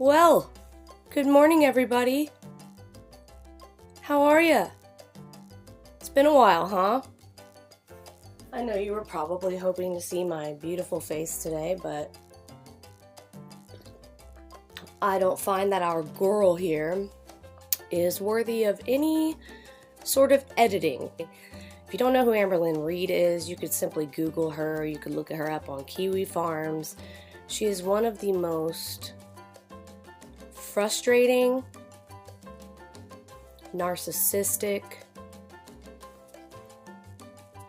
Well, good morning everybody. How are ya? It's been a while, huh? I know you were probably hoping to see my beautiful face today, but I don't find that our girl here is worthy of any sort of editing. If you don't know who Amberlynn Reid is, you could simply Google her, you could look her up on Kiwi Farms. She is one of the most frustrating, narcissistic,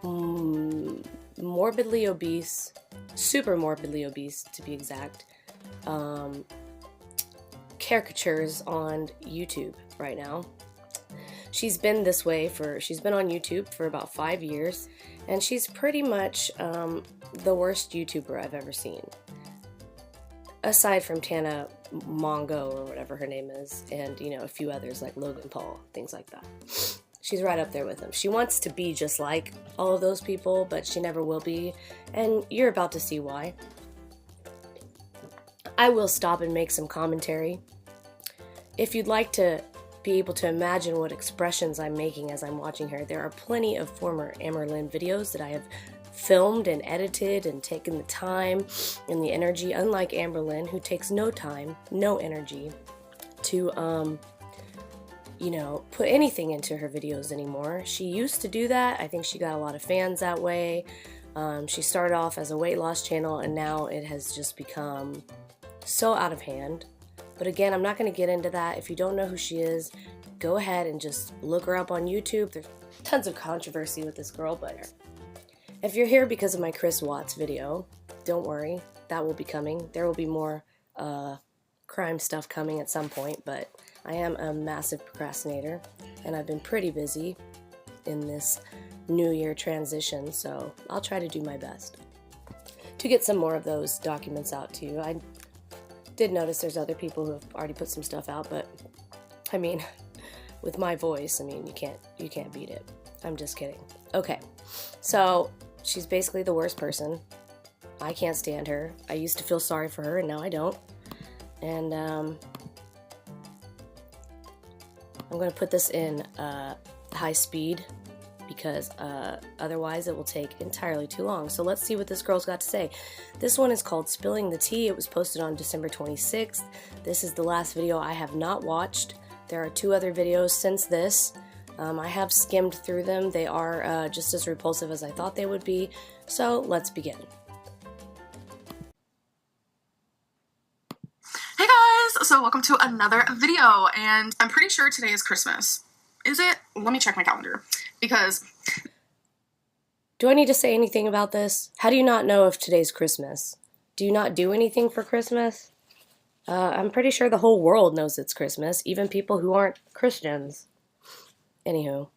morbidly obese, super morbidly obese to be exact, caricatures on YouTube right now. She's been this way she's been on YouTube for about 5 years, and she's pretty much the worst YouTuber I've ever seen. Aside from Tana Mongo or whatever her name is, and a few others like Logan Paul, things like that. She's right up there with them. She wants to be just like all of those people, but she never will be, and you're about to see why. I will stop and make some commentary. If you'd like to be able to imagine what expressions I'm making as I'm watching her, there are plenty of former Amberlynn videos that I have filmed and edited and taken the time and the energy, unlike Amberlynn, who takes no time, no energy to put anything into her videos anymore. She used to do that. I think she got a lot of fans that way. She started off as a weight loss channel, and now it has just become so out of hand. But again, I'm not going to get into that. If you don't know who she is, go ahead and just look her up on YouTube. There's tons of controversy with this girl, but if you're here because of my Chris Watts video, don't worry, that will be coming. There will be more crime stuff coming at some point, but I am a massive procrastinator, and I've been pretty busy in this New Year transition, so I'll try to do my best to get some more of those documents out to you. I did notice there's other people who have already put some stuff out, but I mean, with my voice, I mean, you can't beat it. I'm just kidding. Okay, so she's basically the worst person. I can't stand her. I used to feel sorry for her, and now I don't. And I'm going to put this in high speed because otherwise it will take entirely too long. So let's see what this girl's got to say. This one is called Spilling the Tea. It was posted on December 26th. This is the last video I have not watched. There are 2 other videos since this. I have skimmed through them. They are just as repulsive as I thought they would be. So let's begin. Hey guys! So welcome to another video, and I'm pretty sure today is Christmas. Is it? Let me check my calendar, because... Do I need to say anything about this? How do you not know if today's Christmas? Do you not do anything for Christmas? I'm pretty sure the whole world knows it's Christmas, even people who aren't Christians. Anywho.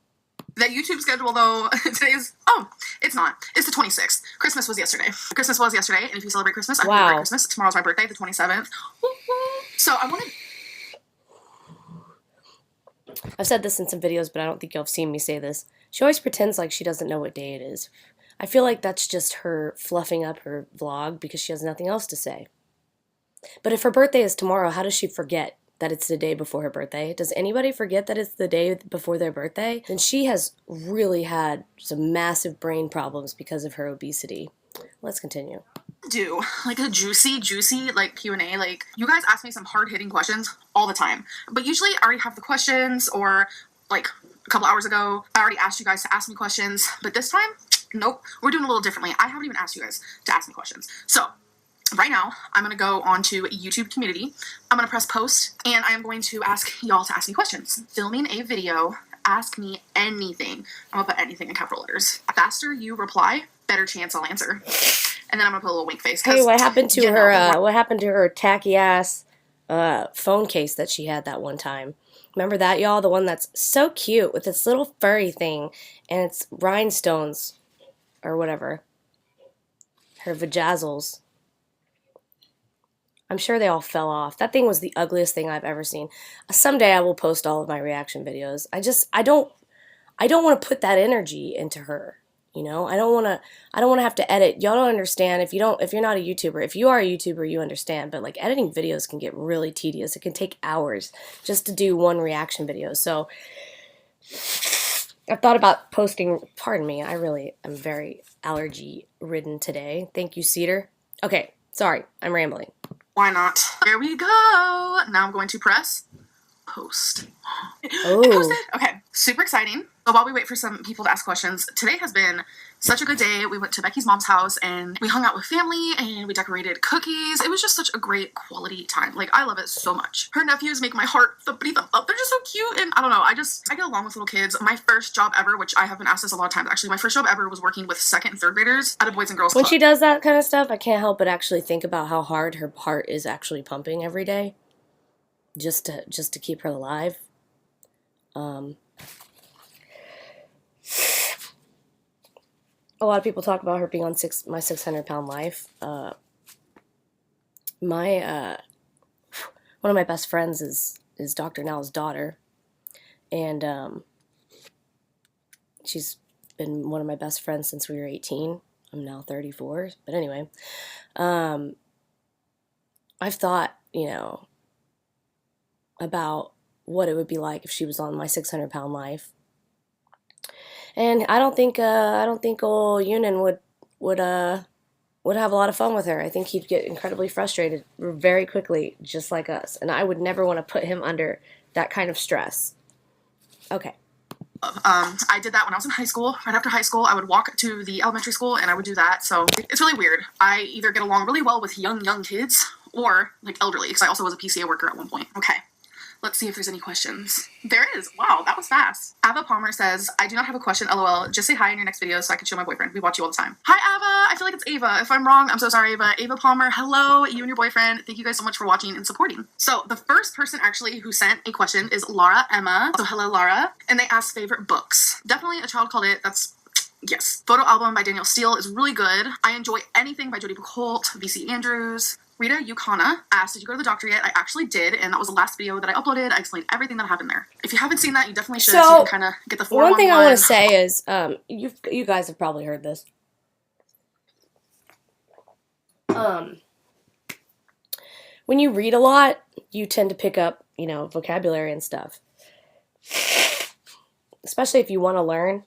That YouTube schedule, though, today's... Oh, it's not. It's the 26th. Christmas was yesterday. Christmas was yesterday, and if you celebrate Christmas, I celebrate Christmas. Tomorrow's my birthday, the 27th. So I wanted... I've said this in some videos, but I don't think y'all have seen me say this. She always pretends like she doesn't know what day it is. I feel like that's just her fluffing up her vlog because she has nothing else to say. But if her birthday is tomorrow, how does she forget that it's the day before her birthday? Does anybody forget that it's the day before their birthday? Then she has really had some massive brain problems because of her obesity. Let's continue. Do like a juicy like Q&A. Like, you guys ask me some hard-hitting questions all the time, but usually I already have the questions, or like a couple hours ago I already asked you guys to ask me questions, but this time, nope, we're doing a little differently. I haven't even asked you guys to ask me questions. So right now I'm gonna go onto YouTube community, I'm gonna press post, and I am going to ask y'all to ask me questions. Filming a video, ask me anything. I'm gonna put anything in capital letters. Faster you reply, better chance I'll answer. And then I'm gonna put a little wink face. Hey, what happened to her? What happened to her tacky ass phone case that she had that one time? Remember that, y'all? The one that's so cute with its little furry thing and its rhinestones or whatever. Her vajazzles. I'm sure they all fell off. That thing was the ugliest thing I've ever seen. Someday I will post all of my reaction videos. I don't want to put that energy into her. You know, I don't want to have to edit. Y'all don't understand if you're not a YouTuber. If you are a YouTuber, you understand, but like editing videos can get really tedious. It can take hours just to do one reaction video. So I've thought about posting, pardon me, I really am very allergy ridden today. Thank you, Cedar. Okay, sorry, I'm rambling. Why not? There we go. Now I'm going to press post. Oh. It posted. Okay, super exciting. So while we wait for some people to ask questions, today has been such a good day. We went to Becky's mom's house and we hung out with family and we decorated cookies. It was just such a great quality time. Like, I love it so much. Her nephews make my heart thumpity thump up. They're just so cute, and I don't know, I get along with little kids. My first job ever, which I have been asked this a lot of times actually, my first job ever was working with 2nd and 3rd graders at a Boys and Girls Club. When she does that kind of stuff, I can't help but actually think about how hard her heart is actually pumping every day just to keep her alive. A lot of people talk about her being on my 600-pound life. One of my best friends is Dr. Now's daughter, and she's been one of my best friends since we were 18. I'm now 34, but anyway, I've thought, about what it would be like if she was on my 600-pound life. And I don't think old Yunin would have a lot of fun with her. I think he'd get incredibly frustrated very quickly, just like us. And I would never want to put him under that kind of stress. Okay. I did that when I was in high school. Right after high school, I would walk to the elementary school and I would do that. So it's really weird. I either get along really well with young kids or like elderly, because I also was a PCA worker at one point. Okay. Let's see if there's any questions. There is. Wow, that was fast. Ava Palmer says, I do not have a question, LOL. Just say hi in your next video so I can show my boyfriend. We watch you all the time. Hi, Ava. I feel like it's Ava. If I'm wrong, I'm so sorry, Ava. Ava Palmer, hello, you and your boyfriend. Thank you guys so much for watching and supporting. So the first person actually who sent a question is Laura Emma. So hello, Laura. And they asked favorite books. Definitely A Child Called It. That's... yes. Photo Album by Danielle Steele is really good. I enjoy anything by Jodi Picoult, VC Andrews. Rita Yukana asked, did you go to the doctor yet? I actually did, and that was the last video that I uploaded. I explained everything that happened there. If you haven't seen that, you definitely should, so you can kind of get the 411. One thing I want to say is, you guys have probably heard this. When you read a lot, you tend to pick up, vocabulary and stuff. Especially if you want to learn,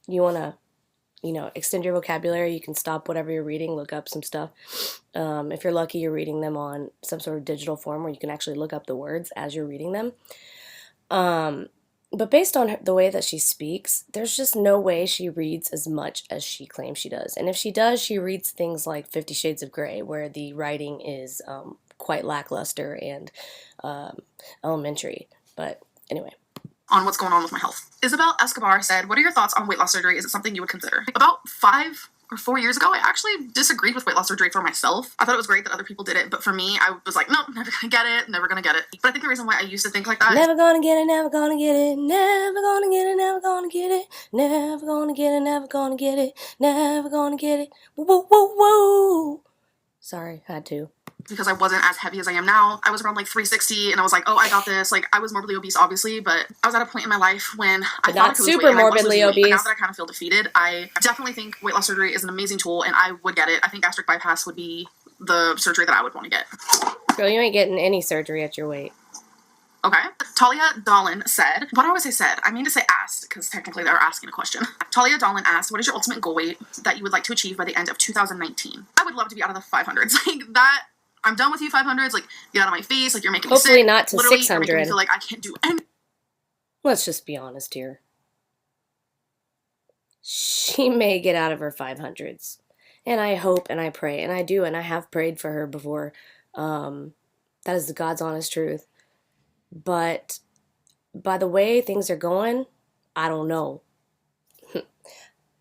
you want to, extend your vocabulary. You can stop whatever you're reading, look up some stuff. If you're lucky, you're reading them on some sort of digital form where you can actually look up the words as you're reading them. But based on the way that she speaks, there's just no way she reads as much as she claims she does. And if she does, she reads things like 50 Shades of Grey, where the writing is quite lackluster and elementary. But anyway. On what's going on with my health. Isabel Escobar said, what are your thoughts on weight loss surgery? Is it something you would consider? About 5 or 4 years ago, I actually disagreed with weight loss surgery for myself. I thought it was great that other people did it, but for me, I was like, no, never gonna get it, never gonna get it. But I think the reason why I used to think like that never gonna get it, never gonna get it, never gonna get it, never gonna get it, never gonna get it, never gonna get it, never gonna get it, woo, woo, woo. Sorry, had to. Because I wasn't as heavy as I am now. I was around like 360 and I was like, oh, I got this. Like, I was morbidly obese, obviously, but I was at a point in my life when I thought I could lose weight, and morbidly obese. But now that I kind of feel defeated, I definitely think weight loss surgery is an amazing tool and I would get it. I think gastric bypass would be the surgery that I would want to get. Girl, you ain't getting any surgery at your weight. Okay. Talia Dolan said, why do I always say said? I mean to say asked, because technically they're asking a question. Talia Dolan asked, what is your ultimate goal weight that you would like to achieve by the end of 2019? I would love to be out of the 500s. Like, that, I'm done with you 500s. Like, get out of my face. Like, you're making me sick. Hopefully not to Literally, 600. you're making me feel like I can't do anything. Let's just be honest here. She may get out of her 500s. And I hope and I pray, and I do, and I have prayed for her before. That is the God's honest truth. But by the way things are going, I don't know.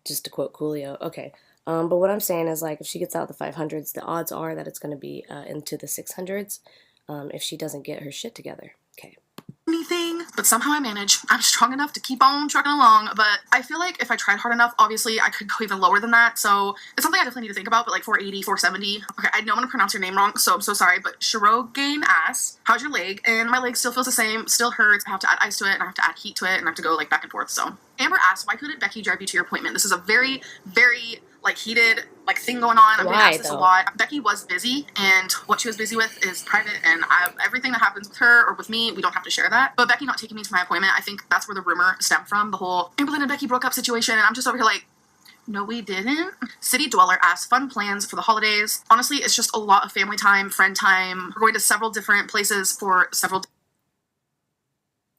Just to quote Coolio. Okay. But what I'm saying is, like, if she gets out of the 500s, the odds are that it's going to be into the 600s if she doesn't get her shit together. Okay. anything, but somehow I manage. I'm strong enough to keep on trucking along, but I feel like if I tried hard enough, obviously I could go even lower than that, so it's something I definitely need to think about, but like 480, 470. Okay, I know I'm gonna pronounce your name wrong, so I'm so sorry, but Shirogane asked, how's your leg? And my leg still feels the same, still hurts. I have to add ice to it, and I have to add heat to it, and I have to go like back and forth, so. Amber asked, why couldn't Becky drive you to your appointment? This is a very, very like heated like thing going on. I'm being asked this a lot. Becky was busy, and what she was busy with is private, and everything that happens with her or with me, we don't have to share that. But Becky not taking me to my appointment, I think that's where the rumor stemmed from, the whole Amberlynn and Becky broke up situation, and I'm just over here like, no, we didn't. City Dweller asked, fun plans for the holidays. Honestly, it's just a lot of family time, friend time. We're going to several different places for several.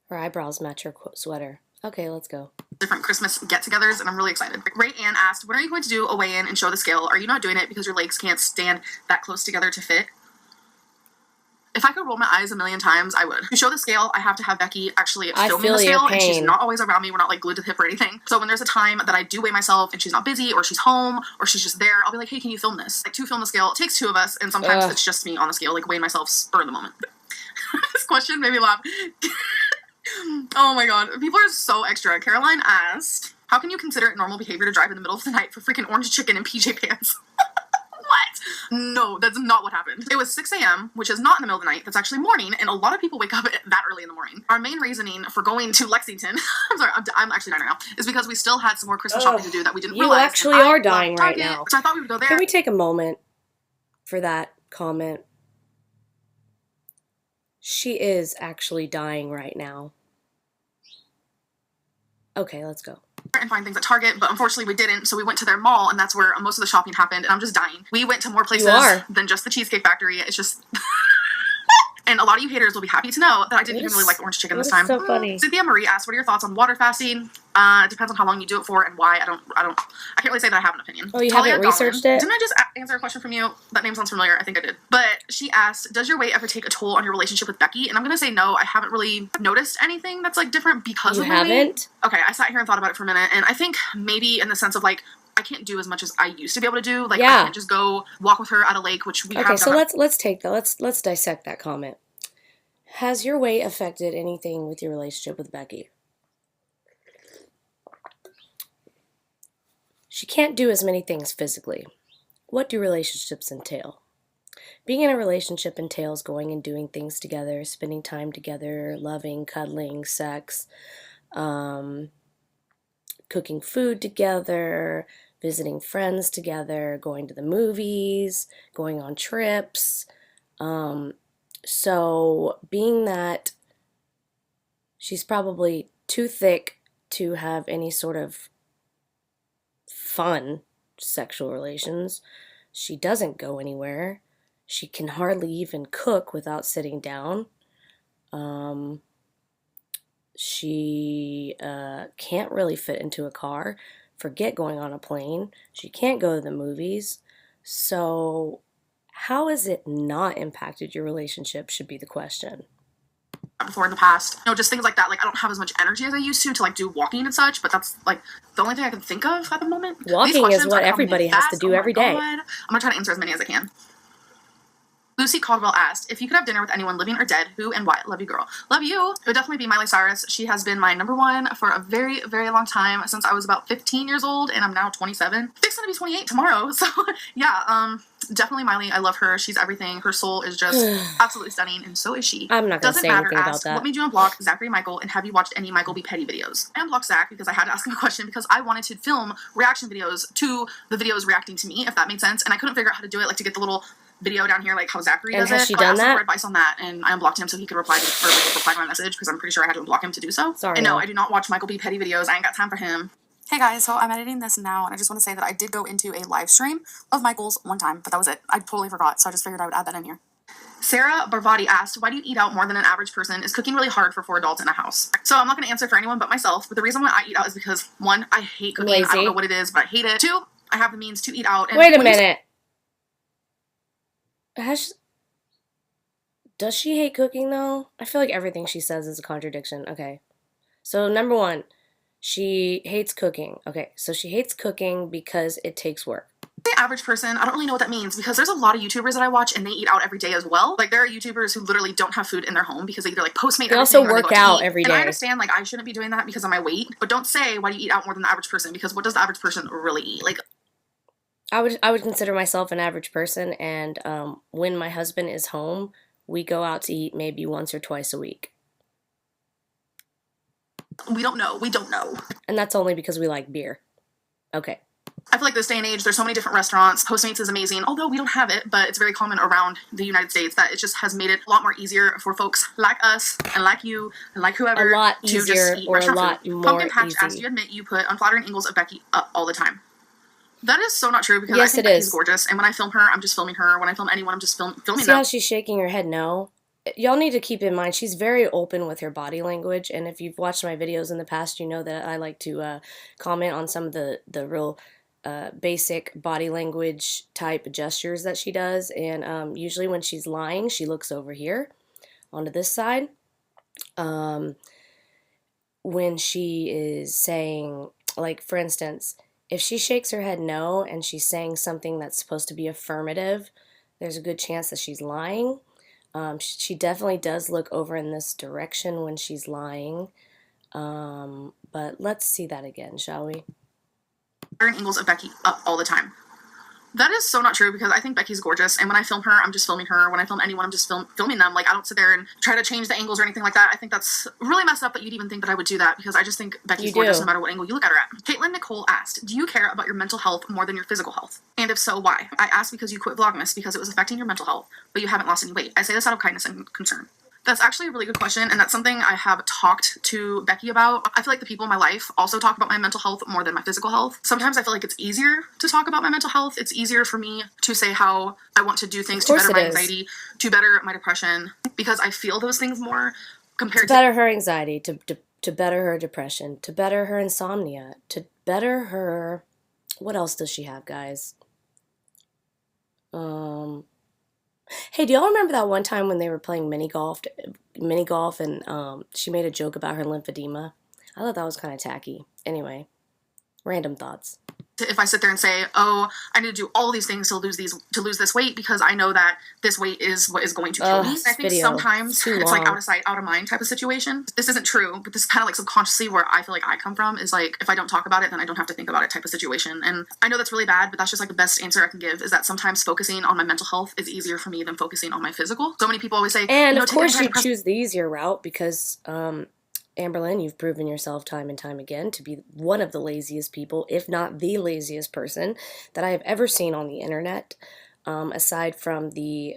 Her eyebrows match her sweater. Okay, let's go. Different Christmas get-togethers, and I'm really excited. Ray Ann asked, when are you going to do a weigh-in and show the scale? Are you not doing it because your legs can't stand that close together to fit? If I could roll my eyes a million times, I would. To show the scale, I have to have Becky actually film me the scale, and she's not always around me. We're not like glued to the hip or anything. So when there's a time that I do weigh myself and she's not busy, or she's home, or she's just there, I'll be like, hey, can you film this? Like, to film the scale, it takes two of us, and sometimes it's just me on the scale, like weighing myself spur of the moment. This question made me laugh. Oh my god, people are so extra. Caroline asked, how can you consider it normal behavior to drive in the middle of the night for freaking orange chicken and PJ pants? What? No, that's not what happened. It was 6 a.m., which is not in the middle of the night. That's actually morning, and a lot of people wake up that early in the morning. Our main reasoning for going to Lexington, I'm sorry, I'm actually dying right now, is because we still had some more Christmas shopping to do that we didn't realize. You actually are dying right now. So I thought we would go there. Can we take a moment for that comment? She is actually dying right now. Okay, let's go. And find things at Target, but unfortunately we didn't, so we went to their mall, and that's where most of the shopping happened, and I'm just dying. We went to more places than just the Cheesecake Factory. It's just... And a lot of you haters will be happy to know that I didn't even really like orange chicken this time. So funny. Cynthia Marie asked, what are your thoughts on water fasting? It depends on how long you do it for and why. I can't really say that I have an opinion. Oh, you haven't researched it? Didn't I just answer a question from you? That name sounds familiar. I think I did. But she asked, does your weight ever take a toll on your relationship with Becky? And I'm going to say no. I haven't really noticed anything that's like different because of my weight. Okay, I sat here and thought about it for a minute, and I think maybe in the sense of like, I can't do as much as I used to be able to do. Like, I can't just go walk with her at a lake, which we have done. Okay, so let's dissect that comment. Has your weight affected anything with your relationship with Becky? She can't do as many things physically. What do relationships entail? Being in a relationship entails going and doing things together, spending time together, loving, cuddling, sex, cooking food together, visiting friends together, going to the movies, going on trips. So being that she's probably too thick to have any sort of fun sexual relations, she doesn't go anywhere. She can hardly even cook without sitting down. She can't really fit into a car. Forget going on a plane. She can't go to the movies. So how has it not impacted your relationship should be the question. Before in the past, just things like that. Like, I don't have as much energy as I used to like do walking and such, but that's like the only thing I can think of at the moment. Walking is what everybody has to do every day. I'm gonna try to answer as many as I can. Lucy Caldwell asked, if you could have dinner with anyone living or dead, who and why? Love you, girl. Love you. It would definitely be Miley Cyrus. She has been my number one for a very, very long time, since I was about 15 years old, and I'm now 27. Fixing to be 28 tomorrow. So yeah, definitely Miley. I love her. She's everything. Her soul is just absolutely stunning, and so is she. I'm not going to say anything about that. What made you unblock Zachary Michael, and have you watched any Michael B. Petty videos? I unblocked Zach because I had to ask him a question because I wanted to film reaction videos to the videos reacting to me, if that made sense, and I couldn't figure out how to do it, like to get the little video down here, like how Zachary does it. Has she done that? I asked him for advice on that, and I unblocked him so he could reply to my message, because I'm pretty sure I had to unblock him to do so. Sorry. And no, I do not watch Michael B. Petty videos. I ain't got time for him. Hey guys, so I'm editing this now, and I just want to say that I did go into a live stream of Michael's one time, but that was it. I totally forgot, so I just figured I would add that in here. Sarah Barvati asked, why do you eat out more than an average person? Is cooking really hard for 4 adults in a house? So I'm not going to answer for anyone but myself, but the reason why I eat out is because, 1, I hate cooking. Lazy. I don't know what it is, but I hate it. 2, I have the means to eat out. And wait a minute. Does she hate cooking, though? I feel like everything she says is a contradiction. Okay. So, number 1, she hates cooking. Okay, so she hates cooking because it takes work. The average person, I don't really know what that means because there's a lot of YouTubers that I watch and they eat out every day as well. Like there are YouTubers who literally don't have food in their home because they either like Postmate. They also work out every day. And I understand like I shouldn't be doing that because of my weight, but don't say why do you eat out more than the average person, because what does the average person really eat? Like I would consider myself an average person, and when my husband is home, we go out to eat maybe once or twice a week. We don't know. And that's only because we like beer. Okay. I feel like this day and age, there's so many different restaurants. Postmates is amazing, although we don't have it, but it's very common around the United States that it just has made it a lot more easier for folks like us and like you and like whoever a lot to easier just eat or a restaurant lot food. more Pumpkin Patch, easy. as you admit, you put unflattering angles of Becky up all the time. That is so not true because Yes, I think it Becky's is. gorgeous, and when I film her, I'm just filming her. When I film anyone, I'm just filming See them. how she's shaking her head no? Y'all need to keep in mind she's very open with her body language, and if you've watched my videos in the past, you know that I like to comment on some of the real basic body language type gestures that she does, and usually when she's lying, she looks over here onto this side. When she is saying, like for instance, if she shakes her head no and she's saying something that's supposed to be affirmative, there's a good chance that she's lying. She definitely does look over in this direction when she's lying. But let's see that again, shall we? Angles of Becky up all the time. That is so not true because I think Becky's gorgeous, and when I film her, I'm just filming her. When I film anyone, I'm just filming them. Like I don't sit there and try to change the angles or anything like that. I think that's really messed up that you'd even think that I would do that because I just think Becky's gorgeous no matter what angle you look at her at. Caitlin Nicole asked, do you care about your mental health more than your physical health? And if so, why? I asked because you quit Vlogmas because it was affecting your mental health, but you haven't lost any weight. I say this out of kindness and concern. That's actually a really good question, and that's something I have talked to Becky about. I feel like the people in my life also talk about my mental health more than my physical health. Sometimes I feel like it's easier to talk about my mental health. It's easier for me to say how I want to do things to better my anxiety, to better my depression, because I feel those things more compared to better her anxiety, to better her depression, to better her insomnia, to better her... What else does she have, guys? Hey, do y'all remember that one time when they were playing mini golf and she made a joke about her lymphedema? I thought that was kind of tacky. Anyway, random thoughts. If I sit there and say, oh, I need to do all these things to lose this weight because I know that this weight is what is going to kill me. I think sometimes it's like out of sight, out of mind type of situation. This isn't true, but this is kind of like subconsciously where I feel like I come from is like, if I don't talk about it, then I don't have to think about it type of situation. And I know that's really bad, but that's just like the best answer I can give is that sometimes focusing on my mental health is easier for me than focusing on my physical. So many people always say, and of course you choose the easier route because, Amberlynn, you've proven yourself time and time again to be one of the laziest people, if not the laziest person that I have ever seen on the internet, aside from the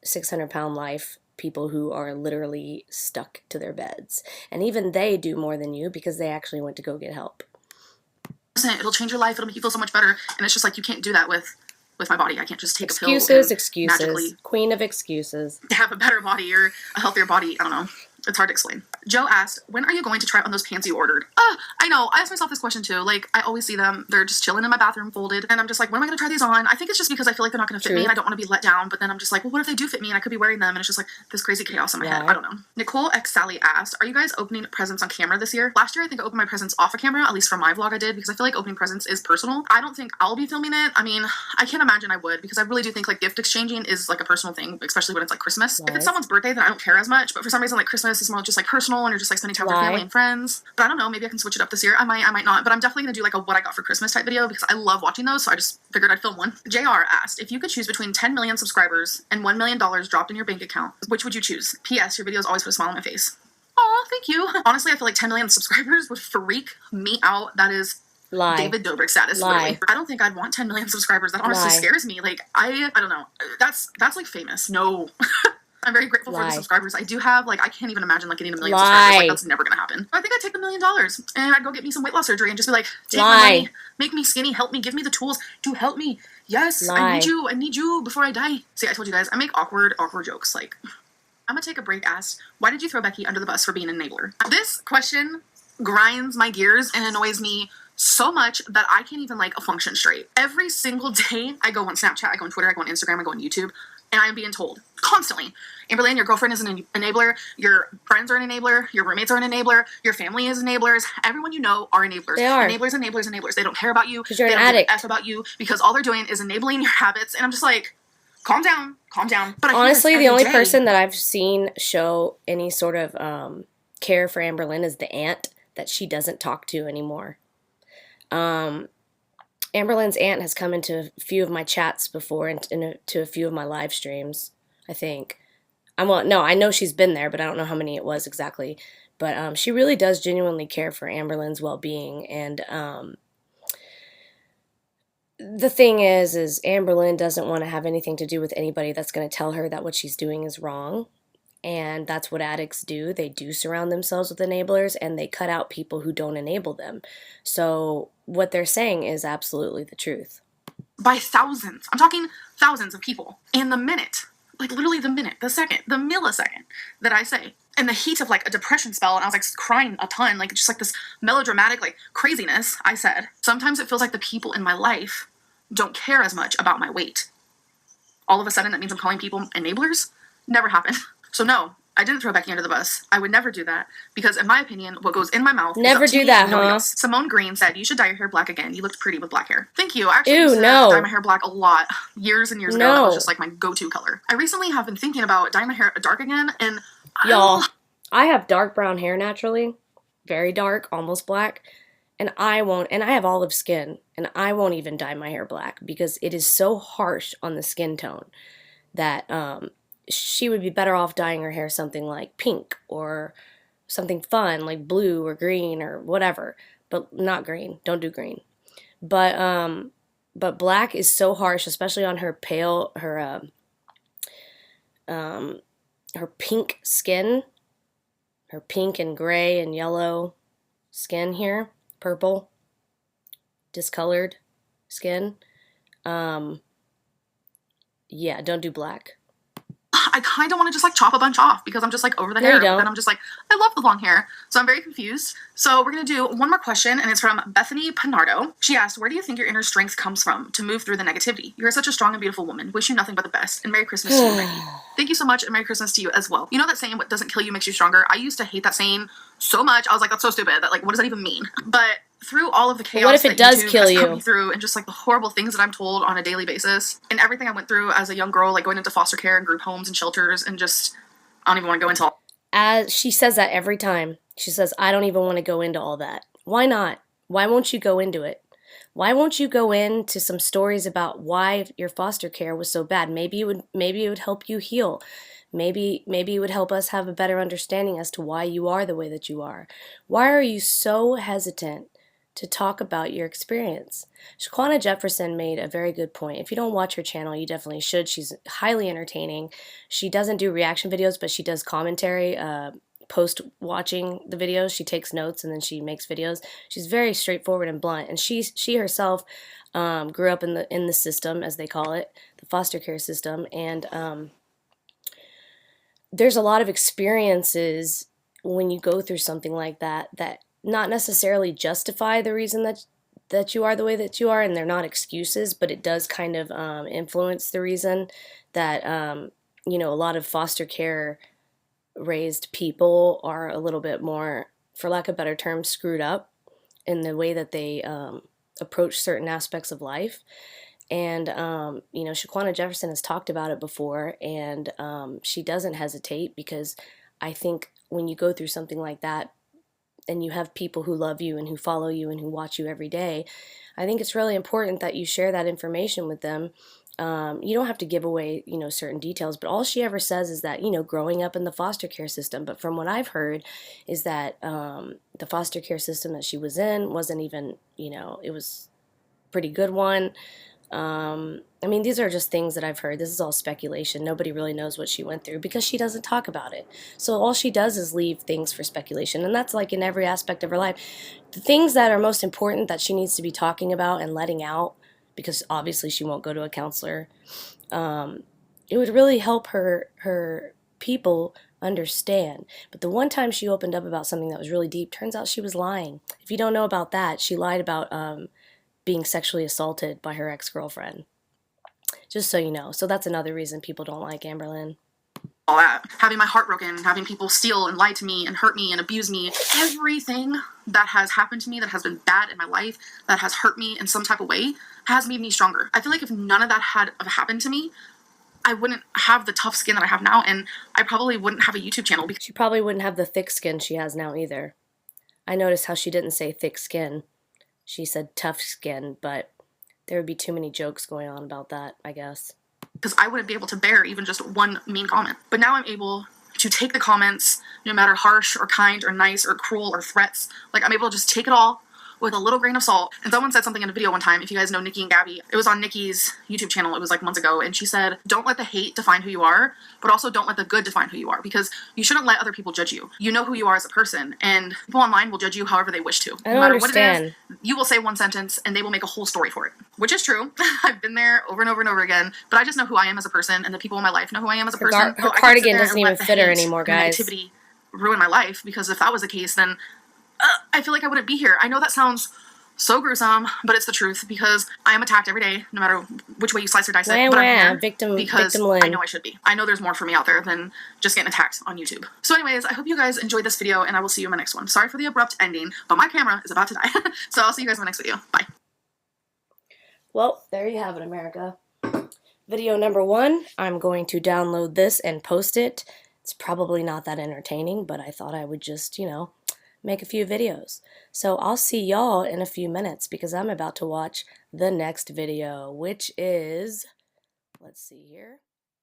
600-pound life people who are literally stuck to their beds. And even they do more than you because they actually went to go get help. It'll change your life. It'll make you feel so much better. And it's just like you can't do that with my body. I can't just take a pill and excuses. Queen of excuses. To have a better body or a healthier body. I don't know. It's hard to explain. Joe asked, when are you going to try on those pants you ordered? I know. I ask myself this question too. Like, I always see them. They're just chilling in my bathroom folded. And I'm just like, when am I going to try these on? I think it's just because I feel like they're not going to fit me and I don't want to be let down. But then I'm just like, well, what if they do fit me and I could be wearing them? And it's just like this crazy chaos in my head. I don't know. Nicole X Sally asked, are you guys opening presents on camera this year? Last year, I think I opened my presents off of camera, at least for my vlog I did, because I feel like opening presents is personal. I don't think I'll be filming it. I mean, I can't imagine I would, because I really do think like gift exchanging is like a personal thing, especially when it's like Christmas. If it's someone's birthday, then I don't care as much. But for some reason, like Christmas is more just like personal and you're just like spending time with your family and friends. But I don't know, maybe I can switch it up this year. I might not, but I'm definitely gonna do like a what I got for Christmas type video because I love watching those, so I just figured I'd film one. JR asked, if you could choose between 10 million subscribers and $1 million dropped in your bank account, which would you choose? P.S. Your videos always put a smile on my face. Aw, thank you. Honestly, I feel like 10 million subscribers would freak me out. That is David Dobrik status. Literally. I don't think I'd want 10 million subscribers. That honestly scares me. Like, I don't know. That's like famous. No. I'm very grateful for the subscribers I do have. Like, I can't even imagine like getting 1 million subscribers. Like, that's never gonna happen. I think I'd take the $1 million and I'd go get me some weight loss surgery and just be like, take my money, make me skinny, help me, give me the tools to help me. Yes, I need you before I die. See, I told you guys, I make awkward jokes. Like, I'm gonna take a break. Asked, why did you throw Becky under the bus for being an enabler? This question grinds my gears and annoys me so much that I can't even like function straight. Every single day I go on Snapchat, I go on Twitter, I go on Instagram, I go on YouTube. And I'm being told constantly, Amberlynn, your girlfriend is an enabler, your friends are an enabler, your roommates are an enabler, your family is enablers, everyone you know are enablers. They are. Enablers. They don't care about you. Because you're an addict. They don't give a F about you because all they're doing is enabling your habits. And I'm just like, calm down. But honestly, the only person that I've seen show any sort of care for Amberlynn is the aunt that she doesn't talk to anymore. Amberlynn's aunt has come into a few of my chats before and to a few of my live streams, I think. I know she's been there, but I don't know how many it was exactly. But she really does genuinely care for Amberlynn's well-being. And the thing is Amberlynn doesn't want to have anything to do with anybody that's going to tell her that what she's doing is wrong. And that's what addicts do. They do surround themselves with enablers, and they cut out people who don't enable them. So what they're saying is absolutely the truth. By thousands. I'm talking thousands of people. And the minute, like literally the minute, the second, the millisecond that I say, in the heat of like a depression spell, and I was like crying a ton, like just like this melodramatic like craziness, I said, sometimes it feels like the people in my life don't care as much about my weight. All of a sudden that means I'm calling people enablers? Never happened. So no, I didn't throw Becky under the bus. I would never do that because, in my opinion, what goes in my mouth never is up to do me, that, nobody huh? else. Simone Green said, "You should dye your hair black again. You looked pretty with black hair." Thank you. I actually Ew, used to no. dye my hair black a lot years and years ago. That was just like my go-to color. I recently have been thinking about dyeing my hair dark again, and y'all, I have dark brown hair naturally, very dark, almost black, and I have olive skin, and I won't even dye my hair black because it is so harsh on the skin tone that she would be better off dyeing her hair something like pink or something fun like blue or green or whatever, but not green. Don't do green. But black is so harsh, especially on her pink skin, her pink and gray and yellow skin here, purple, discolored skin. Yeah, don't do black. I kind of want to just like chop a bunch off because I'm just like over the hair. But then I'm just like, I love the long hair. So I'm very confused. So we're going to do one more question, and it's from Bethany Panardo. She asked, where do you think your inner strength comes from to move through the negativity? You're such a strong and beautiful woman. Wish you nothing but the best. And Merry Christmas to you, Becky. Thank you so much, and Merry Christmas to you as well. You know that saying, what doesn't kill you makes you stronger? I used to hate that saying so much. I was like, that's so stupid. That like, what does that even mean? But through all of the chaos, what if it does kill you? Me through, and just like the horrible things that I'm told on a daily basis, and everything I went through as a young girl, like going into foster care and group homes and shelters, and just I don't even want to go into all. As she says that every time, she says, "I don't even want to go into all that." Why not? Why won't you go into it? Why won't you go into some stories about why your foster care was so bad? Maybe it would help you heal. Maybe it would help us have a better understanding as to why you are the way that you are. Why are you so hesitant to talk about your experience? Shaquana Jefferson made a very good point. If you don't watch her channel, you definitely should. She's highly entertaining. She doesn't do reaction videos, but she does commentary post watching the videos. She takes notes and then she makes videos. She's very straightforward and blunt, and she herself grew up in the system, as they call it, the foster care system, and there's a lot of experiences when you go through something like that not necessarily justify the reason that you are the way that you are, and they're not excuses, but it does kind of influence the reason that a lot of foster care raised people are a little bit more, for lack of a better term, screwed up in the way that they approach certain aspects of life. And Shaquana Jefferson has talked about it before, and she doesn't hesitate, because I think when you go through something like that and you have people who love you and who follow you and who watch you every day, I think it's really important that you share that information with them. You don't have to give away, certain details, but all she ever says is that, growing up in the foster care system. But from what I've heard is that the foster care system that she was in wasn't even, it was a pretty good one. These are just things that I've heard. This is all speculation. Nobody really knows what she went through because she doesn't talk about it. So all she does is leave things for speculation, and that's like in every aspect of her life. The things that are most important that she needs to be talking about and letting out, because obviously she won't go to a counselor, it would really help her people understand. But the one time she opened up about something that was really deep, turns out she was lying. If you don't know about that, she lied about being sexually assaulted by her ex-girlfriend. Just so you know. So that's another reason people don't like Amberlynn. All that. Having my heart broken, having people steal and lie to me and hurt me and abuse me. Everything that has happened to me that has been bad in my life, that has hurt me in some type of way, has made me stronger. I feel like if none of that had happened to me, I wouldn't have the tough skin that I have now, and I probably wouldn't have a YouTube channel. She probably wouldn't have the thick skin she has now either. I noticed how she didn't say thick skin. She said tough skin, but there would be too many jokes going on about that, I guess. Because I wouldn't be able to bear even just one mean comment. But now I'm able to take the comments, no matter harsh or kind or nice or cruel or threats. Like, I'm able to just take it all with a little grain of salt. And someone said something in a video one time, if you guys know Nikki and Gabby, it was on Nikki's YouTube channel, it was like months ago, and she said, don't let the hate define who you are, but also don't let the good define who you are, because you shouldn't let other people judge you. You know who you are as a person, and people online will judge you however they wish to. I don't understand. What it is, you will say one sentence and they will make a whole story for it, which is true. I've been there over and over and over again, but I just know who I am as a person, and the people in my life know who I am as a person. Her cardigan doesn't even fit her anymore, guys. Negativity ruin my life, because if that was the case, then I feel like I wouldn't be here. I know that sounds so gruesome, but it's the truth, because I am attacked every day, no matter which way you slice or dice it. But I'm here because I know I should be. I know there's more for me out there than just getting attacked on YouTube. So anyways, I hope you guys enjoyed this video, and I will see you in my next one. Sorry for the abrupt ending, but my camera is about to die. So I'll see you guys in my next video. Bye. Well, there you have it, America. Video number 1, I'm going to download this and post it. It's probably not that entertaining, but I thought I would just, you know, make a few videos. So I'll see y'all in a few minutes, because I'm about to watch the next video, which is, let's see here.